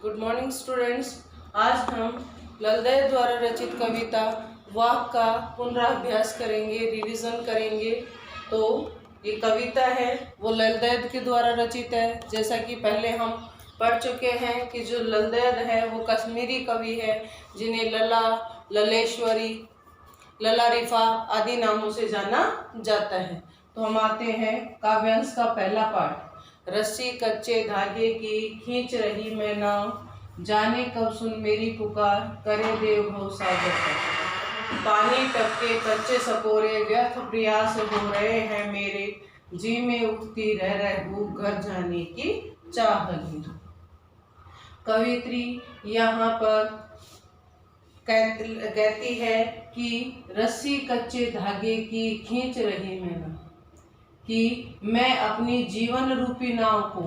Good morning students. आज हम ललदेव द्वारा रचित कविता वाक का पुनराभ्यास करेंगे, रिवीजन करेंगे। तो ये कविता है वो ललदेव के द्वारा रचित है। जैसा कि पहले हम पढ़ चुके हैं कि जो ललदेव है वो कश्मीरी कवि है, जिन्हें लला, ललेश्वरी, लला रिफा आदि नामों से जाना जाता है। तो हम आते हैं काव्यांश का पहला पाठ। रस्सी कच्चे धागे की खींच रही मैं नाव, जाने कब सुन मेरी पुकार, करे देव भव सागर का। पानी टपके कच्चे सपोरे, व्यर्थ प्रयास हो रहे हैं मेरे, जी में उठती रह भूख, घर जाने की चाह लगी। कवित्री यहाँ पर कहती है कि रस्सी कच्चे धागे की खींच रही मैं नाव, कि मैं अपनी जीवन रूपी नाव को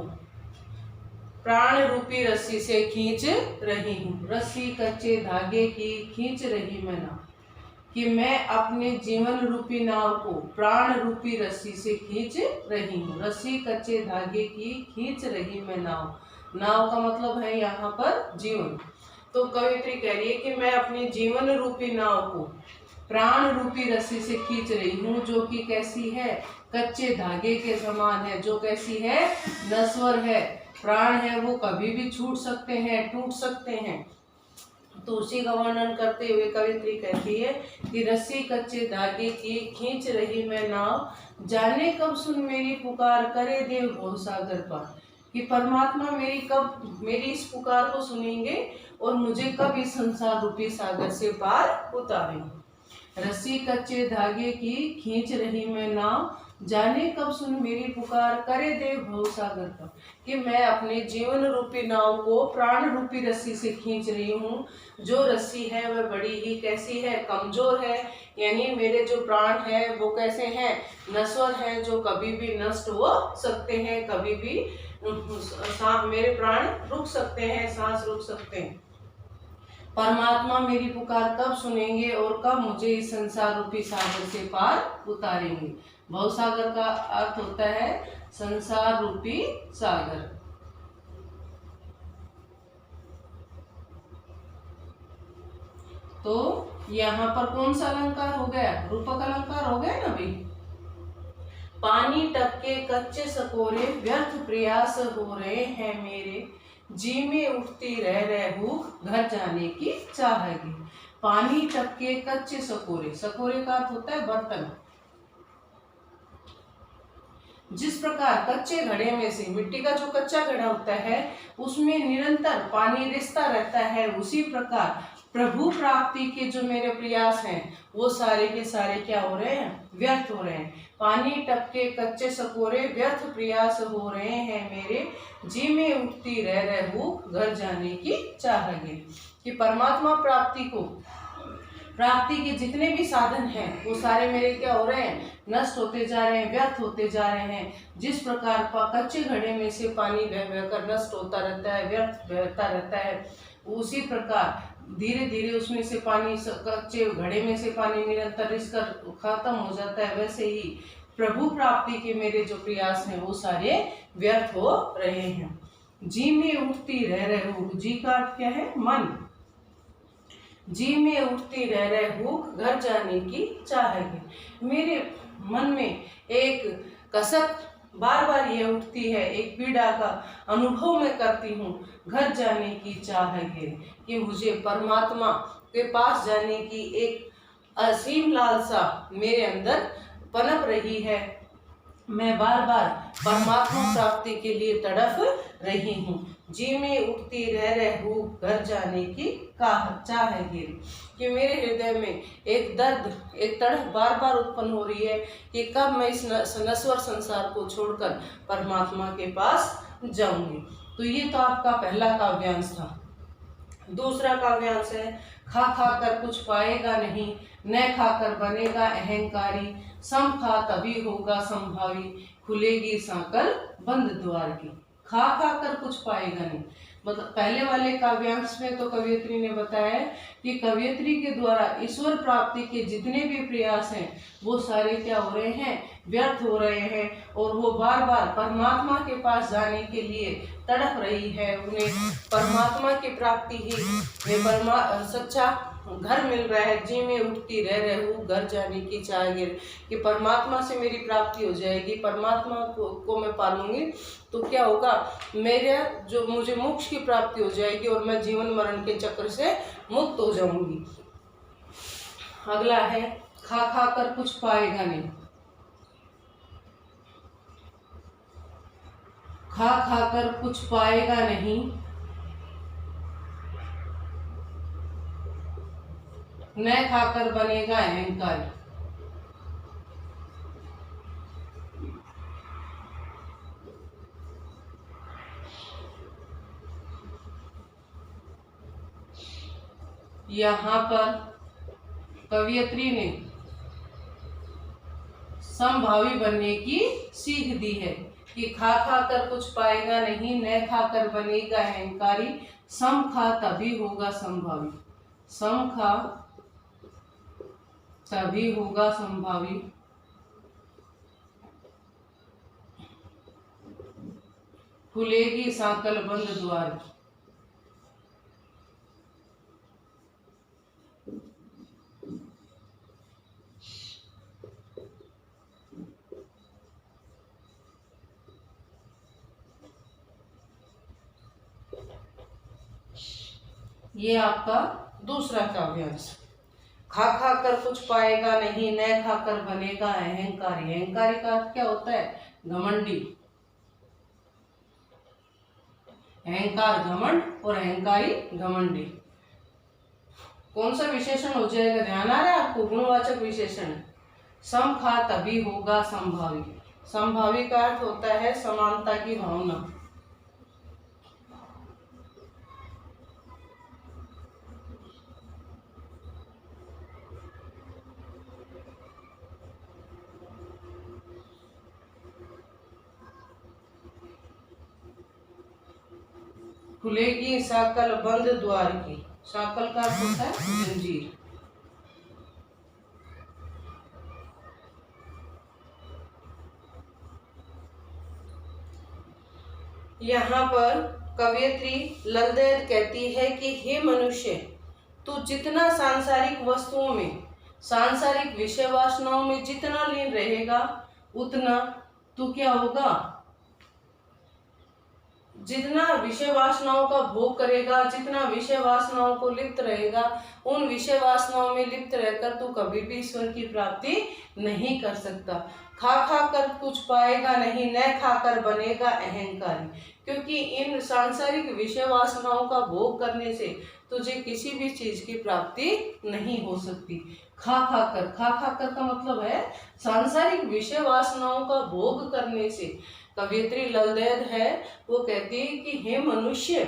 प्राण रूपी रस्सी से खींच रही हूँ। रस्सी कच्चे धागे की खींच रही मैं नाव, कि मैं अपने जीवन रूपी नाव को प्राण रूपी रस्सी से खींच रही हूँ। रस्सी कच्चे धागे की खींच रही मैं नाव। नाव का मतलब है यहाँ पर जीवन। तो कवित्री कह रही है कि मैं अपने जीवन रूपी नाव को प्राण रूपी रस्सी से खींच रही हूँ, जो कि कैसी है, कच्चे धागे के समान है। जो कैसी है, नश्वर है। प्राण है वो कभी भी छूट सकते हैं, टूट सकते हैं। तो उसी का वर्णन करते हुए कवित्री कहती है कि रस्सी कच्चे धागे की खींच रही मैं नाव, जाने कब सुन मेरी पुकार, करे देव भव सागर पार। कि परमात्मा मेरी इस पुकार को सुनेंगे और मुझे कब इस संसार रूपी सागर से पार उतारेंगे। रस्सी कच्चे धागे की खींच रही मैं नाव, जाने कब सुन मेरी पुकार, करे देव भव सागर का। कि मैं अपने जीवन रूपी नाव को प्राण रूपी रस्सी से खींच रही हूँ। जो रस्सी है वह बड़ी ही कैसी है, कमजोर है। यानी मेरे जो प्राण है वो कैसे हैं, नश्वर हैं, जो कभी भी नष्ट हो सकते हैं, कभी भी मेरे प्राण रुक सकते हैं, सांस रुक सकते हैं। परमात्मा मेरी पुकार कब सुनेंगे और कब मुझे इस संसार रूपी सागर से पार उतारेंगे। भवसागर का अर्थ होता है संसार रूपी सागर। तो यहाँ पर कौन सा अलंकार हो गया, रूपक अलंकार हो गया ना भाई। पानी टपके कच्चे सकोरे, व्यर्थ प्रयास हो रहे हैं मेरे, जी में उठती रह भूख, घर जाने की चाहेगी। पानी टपके कच्चे सकोरे, सकोरे का अर्थ होता है बर्तन। जिस प्रकार कच्चे घड़े में से, मिट्टी का जो कच्चा घड़ा होता है उसमें निरंतर पानी रिसता रहता है, उसी प्रकार प्रभु प्राप्ति के जो मेरे प्रयास हैं वो सारे के सारे क्या हो रहे हैं, व्यर्थ हो रहे हैं। पानी टपके कच्चे सकोरे, व्यर्थ प्रयास हो रहे हैं मेरे, जी में उठती रह भूख, घर जाने की चाहेगी। कि परमात्मा प्राप्ति के जितने भी साधन हैं वो सारे मेरे क्या हो रहे हैं, नष्ट होते जा रहे हैं, व्यर्थ होते जा रहे हैं। जिस प्रकार कच्चे घड़े में से पानी बह बहकर नष्ट होता रहता है, व्यर्थ बहता रहता है, उसी प्रकार धीरे धीरे उसमें से पानी, कच्चे घड़े में से पानी निरंतर रिसकर खत्म हो जाता है, वैसे ही प्रभु प्राप्ति के मेरे जो प्रयास हैं वो सारे व्यर्थ हो रहे हैं। जी में उठती रह जी का अर्थ क्या है, मन। जी में उठती रह भूख, घर जाने की चाहेगी। मेरे मन में एक कसक बार बार ये उठती है, एक पीड़ा का अनुभव मैं करती हूँ, घर जाने की चाह है। कि मुझे परमात्मा के पास जाने की एक असीम लालसा मेरे अंदर पनप रही है। मैं बार बार परमात्मा प्राप्ति के लिए तड़प रही हूँ। जी में उठती रह भूख, घर जाने की चाह है। कि मेरे हृदय में एक दर्द, एक तड़प बार बार उत्पन्न हो रही है कि कब मैं इस नश्वर संसार को छोड़कर परमात्मा के पास जाऊंगी। तो ये तो आपका पहला काव्यांश था। दूसरा काव्यांश है, खा खा कर कुछ पाएगा नहीं, न खाकर बनेगा अहंकारी, सम खा तभी होगा संभावी, खुलेगी सांकल बंद द्वार की। खा खा कर कुछ पाएगा नहीं, मतलब पहले वाले काव्यांश में तो कवयित्री ने बताया कि कवयित्री के द्वारा ईश्वर प्राप्ति के जितने भी प्रयास हैं वो सारे क्या हो रहे हैं, व्यर्थ हो रहे हैं, और वो बार बार परमात्मा के पास जाने के लिए तड़प रही है। उन्हें परमात्मा की प्राप्ति ही सच्चा घर मिल रहा है। जी में उठती रह रहे हूँ घर जाने की चाह गिर, कि परमात्मा से मेरी प्राप्ति हो जाएगी, परमात्मा को मैं पालूंगी तो क्या होगा, मेरा जो मुझे मोक्ष की प्राप्ति हो जाएगी और मैं जीवन मरण के चक्र से मुक्त हो जाऊंगी। अगला है खा खा कर कुछ पाएगा नहीं। खा खा कर कुछ पाएगा नहीं, न खाकर बनेगा अहंकारी। यहाँ पर कवयित्री ने समभावी बनने की सीख दी है कि खा खा कर कुछ पाएगा नहीं, न खाकर बनेगा अहंकारी, सम खा तभी होगा संभावी। सम खा तभी होगा संभावी, खुलेगी सांकल बंद द्वार की। ये आपका दूसरा काव्यांश। खा खा कर कुछ पाएगा नहीं, न खाकर बनेगा अहंकारी। अहंकारी का अर्थ क्या होता है, घमंडी। अहंकार घमंड और अहंकारी घमंडी। कौन सा विशेषण हो जाएगा, ध्यान आ रहा है आपको, गुणवाचक विशेषण। सम खा तभी होगा संभावी। संभावी का अर्थ होता है समानता की भावना। खुलेगी साकल बंद द्वार की। साकल का अर्थ होता है जंजीर। यहाँ पर कवयित्री ललदेद कहती है कि हे मनुष्य, तू जितना सांसारिक वस्तुओं में, सांसारिक विषय वासनाओं में जितना लीन रहेगा, उतना तू क्या होगा, जितना विषय वासनाओं का भोग करेगा, जितना विषय वासनाओं को लिप्त रहेगा, उन विषय वासनाओं में लिप्त रहकर तू कभी भी ईश्वर की प्राप्ति नहीं कर सकता। खा खा कर कुछ पाएगा नहीं, न खाकर बनेगा अहंकारी। क्योंकि इन सांसारिक विषय वासनाओं का भोग करने से तुझे किसी भी चीज की प्राप्ति नहीं हो सकती। खा खा कर, खा खा कर का मतलब है सांसारिक विषय वासनाओं का भोग करने से। कवयित्री ललदेद है, वो कहती है कि हे मनुष्य,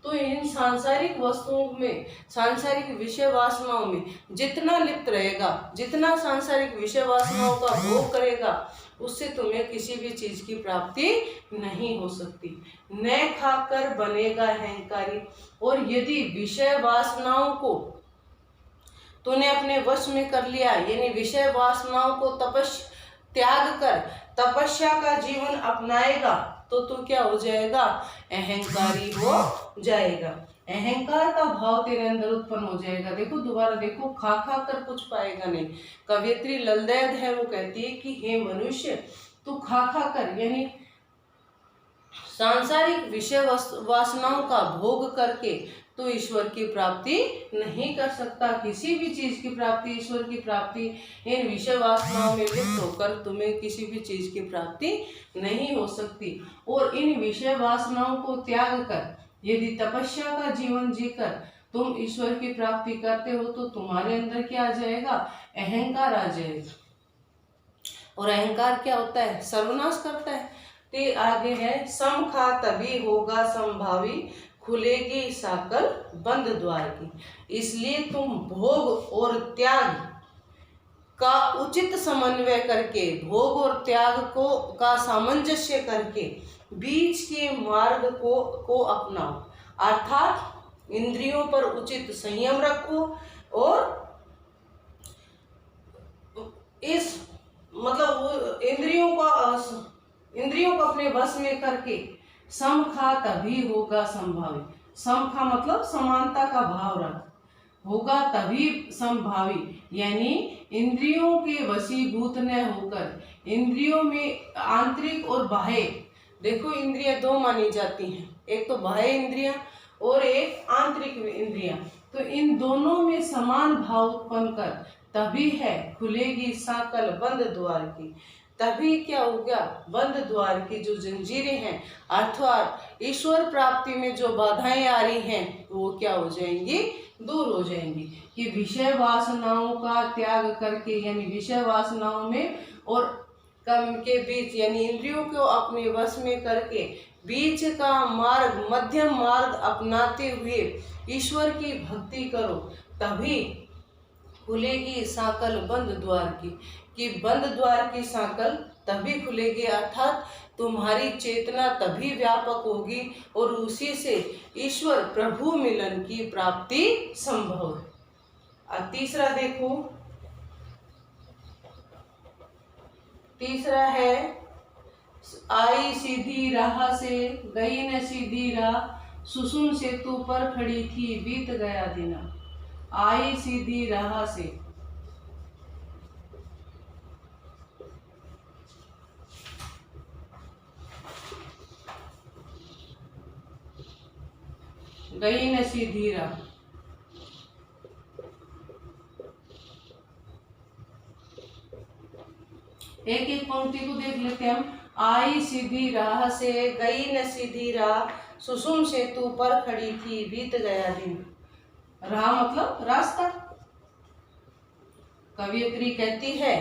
तो इन सांसारिक वस्तुओं में, सांसारिक विषय वासनाओं में जितना लिप्त रहेगा, जितना सांसारिक विषय वासनाओं का भोग करेगा, उससे तुम्हें किसी भी चीज की प्राप्ति नहीं हो सकती। न खाकर बनेगा अहंकारी। और यदि विषय वासनाओं को तूने अपने वश में कर लिया, यानी विषय वासनाओं को त्याग कर तपस्या का जीवन अपनाएगा, तो तू क्या हो जाएगा, अहंकारी हो जाएगा। अहंकार का भाव तेरे अंदर उत्पन्न हो जाएगा। देखो दोबारा देखो, खा खा कर कुछ पाएगा नहीं। कवयित्री ललदेद है, वो कहती है कि हे मनुष्य, तू खा खा कर, यानी सांसारिक विषय वासनाओं का भोग करके तो ईश्वर की प्राप्ति नहीं कर सकता। किसी भी चीज की प्राप्ति, ईश्वर की प्राप्ति इन विषय वासनाओं में लिप्त होकर तुम्हें किसी भी चीज की प्राप्ति नहीं हो सकती। और इन विषय वासनाओं को त्याग कर यदि तपस्या का जीवन जीकर तुम ईश्वर की प्राप्ति करते हो, तो तुम्हारे अंदर क्या आ जाएगा, अहंकार आ जाएगा। और अहंकार क्या होता है, सर्वनाश करता है। ते आगे है, सम खा तभी होगा संभावी, खुलेगी साकल बंद द्वार की। इसलिए तुम भोग और त्याग का उचित समन्वय करके, भोग और त्याग का सामंजस्य करके बीच के मार्ग को अपनाओ। अर्थात इंद्रियों पर उचित संयम रखो और इस मतलब इंद्रियों को अपने वश में करके समखा तभी होगा संभावी। समखा मतलब समानता का भाव रख, होगा तभी संभावी, यानी इंद्रियों के वशीभूत न होकर इंद्रियों में आंतरिक और बाह्य, देखो इंद्रियां दो मानी जाती हैं, एक तो बाह्य इंद्रियां और एक आंतरिक इंद्रियां, तो इन दोनों में समान भाव उत्पन्न कर तभी है खुलेगी साकल बंद द्वार की। तभी क्या होगा, बंद द्वार की जो जंजीरें हैं अर्थात ईश्वर प्राप्ति में जो बाधाएं आ रही हैं वो क्या हो जाएंगी, दूर हो जाएंगी। कि विषय वासनाओं का त्याग करके, यानी विषय वासनाओं में और कर्म के बीच, यानी इंद्रियों को अपने वश में करके बीच का मार्ग, मध्यम मार्ग अपनाते हुए ईश्वर की भक्ति करो, तभी खुलेगी साकल बंद द्वार की। कि बंद द्वार की साकल तभी खुलेगी, अर्थात तुम्हारी चेतना तभी व्यापक होगी और उसी से ईश्वर प्रभु मिलन की प्राप्ति संभव है। तीसरा देखो, तीसरा है आई सीधी राह से गई न सीधी राह, सुसुम सेतु पर खड़ी थी बीत गया दिन। आई सीधी राह से, गई न सीधी राह, एक एक पंक्ति को देख लेते हैं हम। आई सीधी राह से गई न सीधी राह, सुसुम सेतु पर खड़ी थी बीत गया दिन। राह मतलब रास्ता। कवियत्री कहती है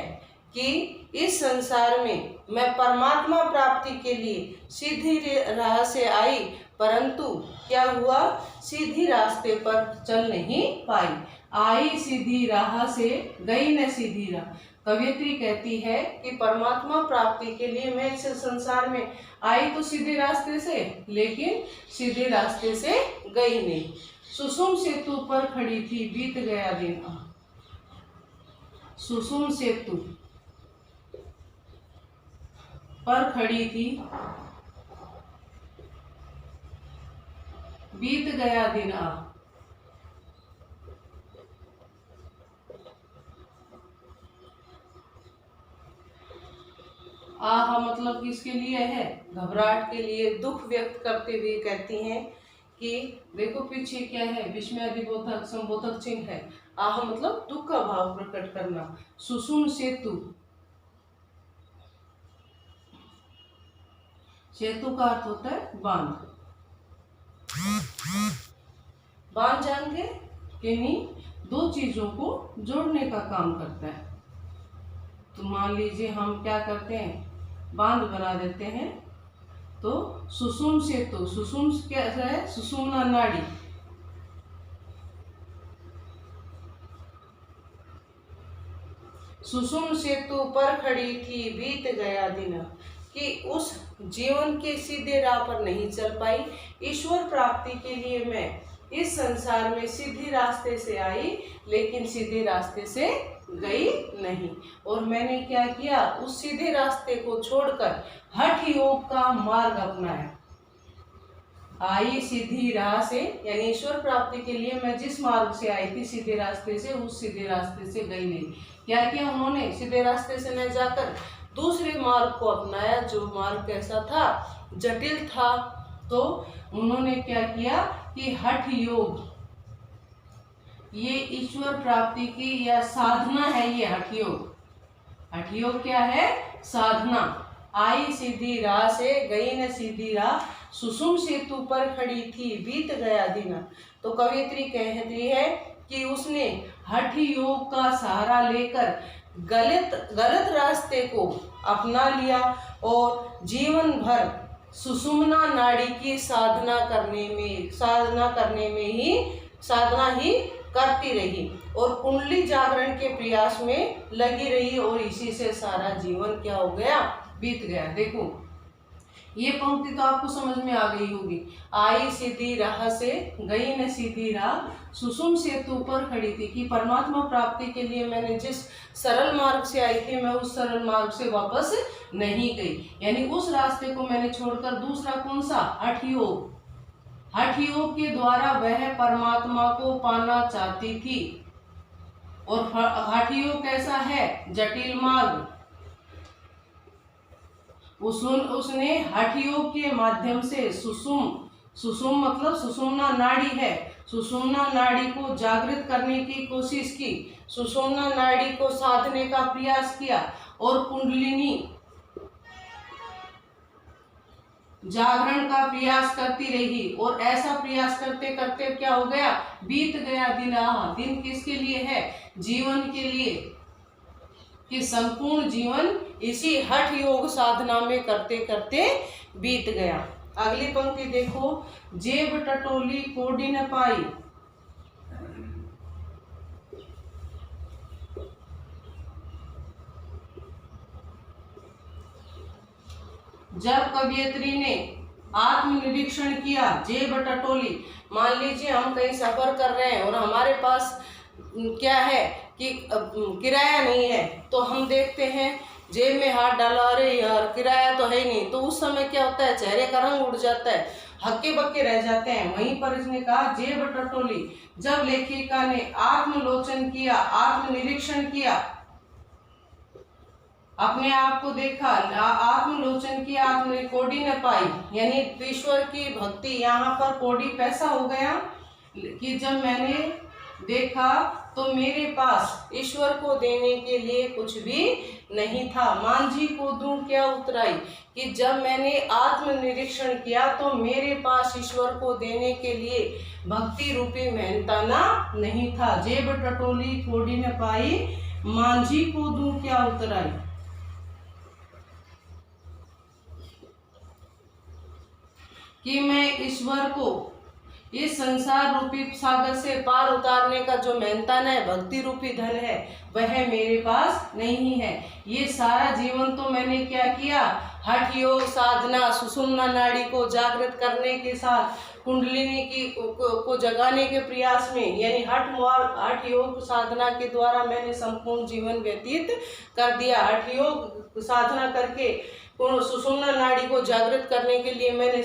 कि इस संसार में मैं परमात्मा प्राप्ति के लिए सीधी राह से आई, परंतु क्या हुआ, सीधी रास्ते पर चल नहीं पाई। आई सीधी राह से गई न सीधी राह। कवियत्री कहती है कि परमात्मा प्राप्ति के लिए मैं इस संसार में आई तो सीधे रास्ते से, लेकिन सीधे रास्ते से गई नहीं। सुसुम सेतु पर खड़ी थी बीत गया दिन। सुसुम सेतु पर खड़ी थी बीत गया दिन। आह मतलब किसके लिए है, घबराहट के लिए, दुख व्यक्त करते हुए कहती हैं कि देखो पीछे क्या है, विस्मयादिबोधक संबोधक चिन्ह है। आह मतलब दुख का भाव प्रकट करना। सुसुम सेतु, सेतु का अर्थ होता है बांध। बांध जान के यानी दो चीजों को जोड़ने का काम करता है। तो मान लीजिए हम क्या करते हैं, बांध बना देते हैं, तो सुसुम सेतु, सुसुम क्या है, सुषुम्ना नाड़ी, सुसुम सेतु पर खड़ी थी बीत गया दिन। कि उस जीवन के सीधे राह पर नहीं चल पाई, ईश्वर प्राप्ति के लिए मैं इस संसार में सीधे रास्ते से आई, लेकिन सीधे रास्ते से गई नहीं। और मैंने क्या किया, उस सीधे रास्ते को छोड़कर हठ योग का मार्ग अपनाया। आई सीधी राह से, यानी ईश्वर प्राप्ति के लिए मैं जिस मार्ग से आई थी सीधे रास्ते से, उस सीधे रास्ते से गई नहीं। क्या किया उन्होंने, सीधे रास्ते से न जाकर दूसरे मार्ग को अपनाया, जो मार्ग कैसा था, जटिल था। तो उन्होंने क्या किया कि हठ योग, ये ईश्वर प्राप्ति की या साधना है, ये हठ योग। हठ योग क्या है, साधना। आई सीधी राह से गई न सीधी राह, सुसुम सेतु पर खड़ी थी बीत गया दिन। तो कवियत्री कहती है कि उसने हठ योग का सहारा लेकर गलत रास्ते को अपना लिया और जीवन भर सुषुम्ना नाड़ी की साधना ही करती रही और कुंडली जागरण के प्रयास में लगी रही, और इसी से सारा जीवन क्या हो गया, बीत गया। देखो ये पंक्ति तो आपको समझ में आ गई होगी। आई सीधी राह से गई न सीधी राह, सुसुम सेतु पर खड़ी थी। कि परमात्मा प्राप्ति के लिए मैंने जिस सरल मार्ग से आई थी, मैं उस सरल मार्ग से वापस नहीं गई। यानी उस रास्ते को मैंने छोड़कर दूसरा कौन सा, हठ योग, हठ योग के द्वारा वह परमात्मा को पाना चाहती थी। और हठ योग कैसा है, जटिल मार्ग। उसने हठ योग के माध्यम से सुषुम मतलब सुषुम्ना नाड़ी है, सुषुम्ना नाड़ी को जागृत करने की कोशिश की, सुषुम्ना नाड़ी को साधने का प्रयास किया और कुंडलिनी जागरण का प्रयास करती रही। और ऐसा प्रयास करते करते क्या हो गया, बीत गया दिन। दिन किसके लिए है, जीवन के लिए, कि संपूर्ण जीवन इसी हठ योग साधना में करते करते बीत गया। अगली पंक्ति देखो, जेब टटोली कोडी न पाई। जब कवियत्री ने आत्मनिरीक्षण किया, जेब टटोली, मान लीजिए हम कहीं सफर कर रहे हैं और हमारे पास क्या है कि किराया नहीं है, तो हम देखते हैं जेब में हाथ डाला, अरे यार किराया तो है नहीं, तो उस समय क्या होता है, चेहरे का रंग उड़ जाता है, हक्के बक्के रह जाते हैं। वहीं पर इसने कहा जेब टटोली, जब लेखिका ने आत्मलोचन किया, आत्मनिरीक्षण किया, अपने आप को देखा, आत्मलोचन किया, आत्म कोडी न पाई, यानी ईश्वर की भक्ति, यहाँ पर कोडी पैसा हो गया कि जब मैंने देखा तो मेरे पास ईश्वर को देने के लिए कुछ भी नहीं था। मांझी को दूं क्या उतराई, कि जब मैंने आत्मनिरीक्षण किया तो मेरे पास ईश्वर को देने के लिए भक्ति रूपी मेहनताना नहीं था। जेब टटोली कोडी न पाई, मांझी को दूं क्या उतराई। कि मैं ईश्वर को इस संसार रूपी सागर से पार उतारने का जो मेहनताना है, भक्ति रूपी धन है, वह मेरे पास नहीं है। ये सारा जीवन तो मैंने क्या किया, हठ योग साधना, सुषुम्ना नाड़ी को जागृत करने के साथ कुंडलिनी की को जगाने के प्रयास में, यानी हठ योग साधना के द्वारा मैंने संपूर्ण जीवन व्यतीत कर दिया। हठ योग साधना करके सुषुम्ना नाड़ी को जागृत करने के लिए मैंने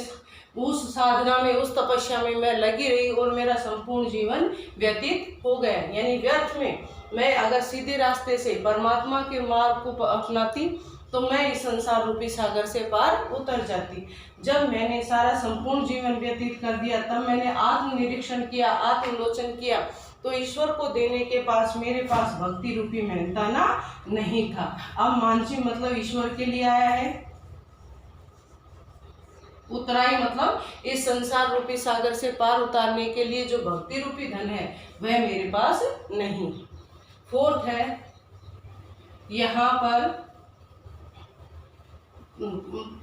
उस साधना में, उस तपस्या में मैं लगी रही और मेरा संपूर्ण जीवन व्यतीत हो गया। यानी व्यर्थ में, मैं अगर सीधे रास्ते से परमात्मा के मार्ग को अपनाती तो मैं इस संसार रूपी सागर से पार उतर जाती। जब मैंने सारा संपूर्ण जीवन व्यतीत कर दिया, तब मैंने आत्मनिरीक्षण किया, आत्मलोचन किया, तो ईश्वर को देने के पास मेरे पास भक्ति रूपी मेहनताना नहीं था। अब मानसी मतलब ईश्वर के लिए आया है, उतराई मतलब इस संसार रूपी सागर से पार उतारने के लिए जो भक्ति रूपी धन है वह मेरे पास नहीं। फोर्थ है, यहाँ पर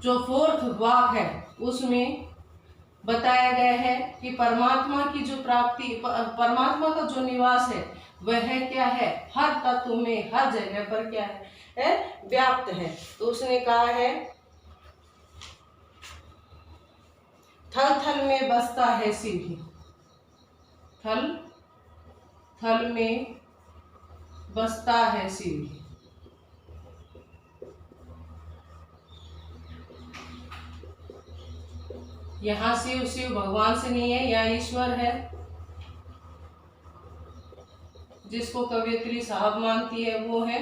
जो फोर्थ वाक है उसमें बताया गया है कि परमात्मा की जो प्राप्ति, परमात्मा का जो निवास है वह क्या है, हर तत्व में, हर जगह पर क्या है, व्याप्त है। तो उसने कहा है थल थल में बसता है शिव, थल थल में बसता है शिव। यहाँ शिव शिव भगवान से नहीं है, यहाँ ईश्वर है जिसको कवियत्री साहब मानती है, वो है।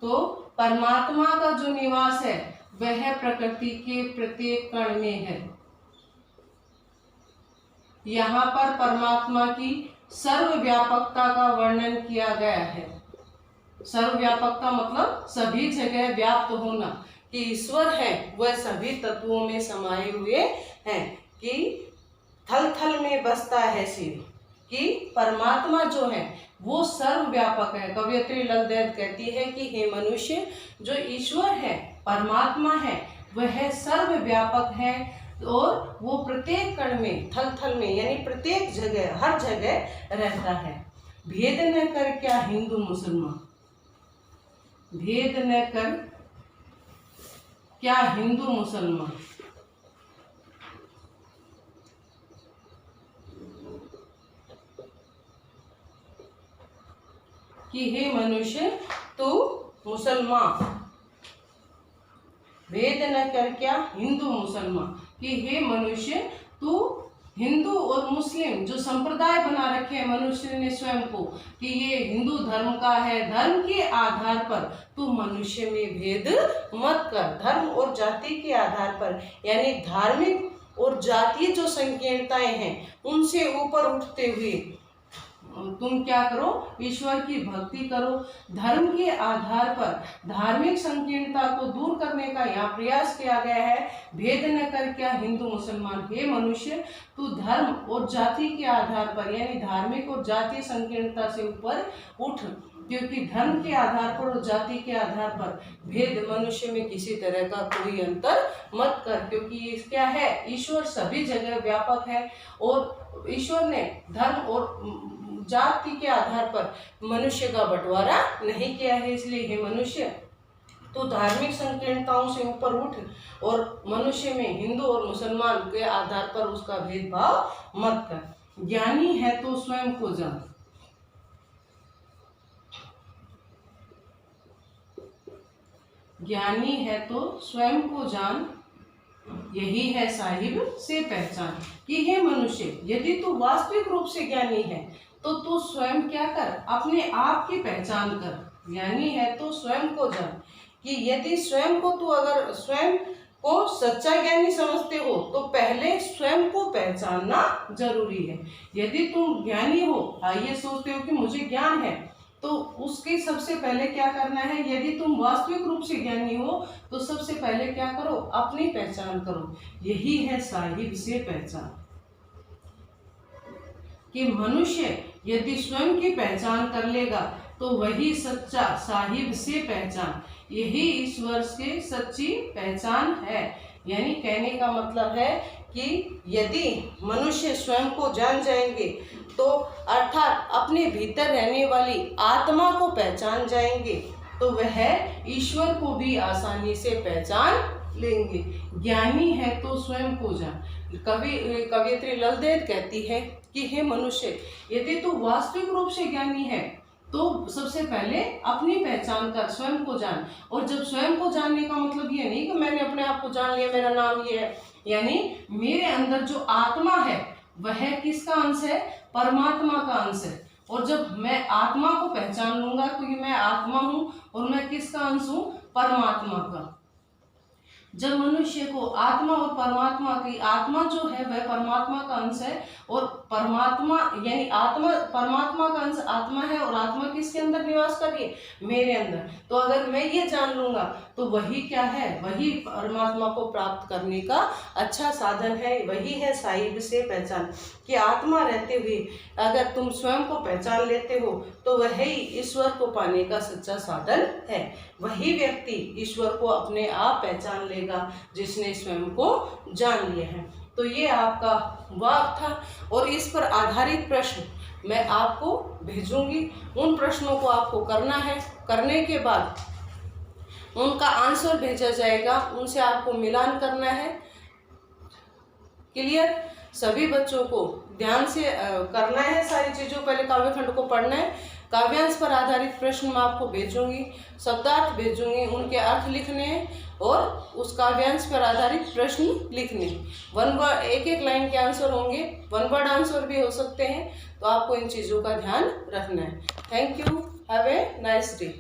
तो परमात्मा का जो निवास है वह प्रकृति के प्रत्येक कण में है। यहाँ पर परमात्मा की सर्वव्यापकता का वर्णन किया गया है। सर्वव्यापकता मतलब सभी जगह व्याप्त होना, कि ईश्वर है वह सभी तत्वों में समाये हुए हैं, कि थल थल में बसता है शिव, कि परमात्मा जो है वो सर्वव्यापक है। कवियत्री ललदैत कहती है कि हे मनुष्य, जो ईश्वर है, परमात्मा है, वह सर्वव्यापक है और वो प्रत्येक कण में, थल थल में, यानी प्रत्येक जगह, हर जगह रहता है। भेद न कर क्या हिंदू मुसलमान, भेद न कर क्या हिंदू मुसलमान, कि हे मनुष्य तू मुसलमान, भेद न कर क्या हिंदू मुसलमान, कि हे मनुष्य तू हिंदू और मुस्लिम जो संप्रदाय बना रखे हैं मनुष्य ने स्वयं को कि ये हिंदू धर्म का है, धर्म के आधार पर तू मनुष्य में भेद मत कर। धर्म और जाति के आधार पर यानी धार्मिक और जातीय जो संकीर्णताएं हैं उनसे ऊपर उठते हुए तुम क्या करो, ईश्वर की भक्ति करो। धर्म के आधार पर धार्मिक संकीर्णता को दूर करने का यहाँ प्रयास किया गया है। भेद न कर क्या हिंदू मुसलमान, हे मनुष्य तू धर्म और जाति के आधार पर यानी धार्मिक और जातीय संकीर्णता से ऊपर उठ, क्योंकि धर्म के आधार पर और जाति के आधार पर भेद मनुष्य में किसी तरह का कोई अंतर मत कर, क्योंकि ये क्या है, ईश्वर सभी जगह व्यापक है और ईश्वर ने धर्म और जाति के आधार पर मनुष्य का बंटवारा नहीं किया है। इसलिए हे मनुष्य तो धार्मिक संकीर्णताओं से ऊपर उठ और मनुष्य में हिंदू और मुसलमान के आधार पर उसका भेदभाव मत कर। ज्ञानी है तो स्वयं को जान, ज्ञानी है तो स्वयं को जान, यही है साहिब से पहचान। कि हे मनुष्य यदि तू वास्तविक रूप से ज्ञानी है तो तू स्वयं क्या कर, अपने आप की पहचान कर। ज्ञानी है तो स्वयं को जान, कि यदि स्वयं को तू अगर स्वयं को सच्चा ज्ञानी समझते हो तो पहले स्वयं को पहचानना जरूरी है। यदि तुम ज्ञानी हो, ये सोचते हो कि मुझे ज्ञान है, तो उसके सबसे पहले क्या करना है, यदि तुम वास्तविक रूप से ज्ञानी हो तो सबसे पहले क्या करो, अपनी पहचान करो। यही है साहिब से पहचान। कि मनुष्य यदि स्वयं की पहचान कर लेगा तो वही सच्चा साहिब से पहचान, यही ईश्वर से सच्ची पहचान है। यानी कहने का मतलब है कि यदि मनुष्य स्वयं को जान जाएंगे तो अर्थात अपने भीतर रहने वाली आत्मा को पहचान जाएंगे तो वह ईश्वर को भी आसानी से पहचान लेंगे। ज्ञानी है तो स्वयं को जान। कवियत्री ललदेद कहती है कि हे मनुष्य यदि तू वास्तविक रूप से ज्ञानी है तो सबसे पहले अपनी पहचान कर, स्वयं को जान। और जब स्वयं को जानने का मतलब ये नहीं कि मैंने अपने आप को जान लिया, मेरा नाम ये है, यानी मेरे अंदर जो आत्मा है वह किसका अंश है, परमात्मा का अंश है। और जब मैं आत्मा को पहचान लूंगा क्योंकि मैं आत्मा हूँ और मैं किसका अंश हूँ, परमात्मा का। जब मनुष्य को आत्मा और परमात्मा की, आत्मा जो है वह परमात्मा का अंश है और परमात्मा यानी आत्मा परमात्मा का अंश आत्मा है और आत्मा किसके अंदर निवास कर रही है, मेरे अंदर। तो अगर मैं ये जान लूंगा तो वही क्या है, वही परमात्मा को प्राप्त करने का अच्छा साधन है। वही है साहिब से पहचान। कि आत्मा रहते हुए अगर तुम स्वयं को पहचान लेते हो तो वही ईश्वर को पाने का सच्चा साधन है। वही व्यक्ति ईश्वर को अपने आप पहचान लेगा जिसने स्वयं को जान लिया है। तो ये आपका वाक था और इस पर आधारित प्रश्न मैं आपको भेजूंगी। उन प्रश्नों को आपको करना है, करने के बाद उनका आंसर भेजा जाएगा, उनसे आपको मिलान करना है। क्लियर? सभी बच्चों को ध्यान से करना है सारी चीज़ों। पहले काव्य खंड को पढ़ना है, काव्यांश पर आधारित प्रश्न मैं आपको भेजूंगी, शब्दार्थ भेजूंगी, उनके अर्थ लिखने हैं और उस काव्यांश पर आधारित प्रश्न लिखने। वन वर्ड एक एक लाइन के आंसर होंगे, वन वर्ड आंसर भी हो सकते हैं। तो आपको इन चीज़ों का ध्यान रखना है। Thank you, have a nice day.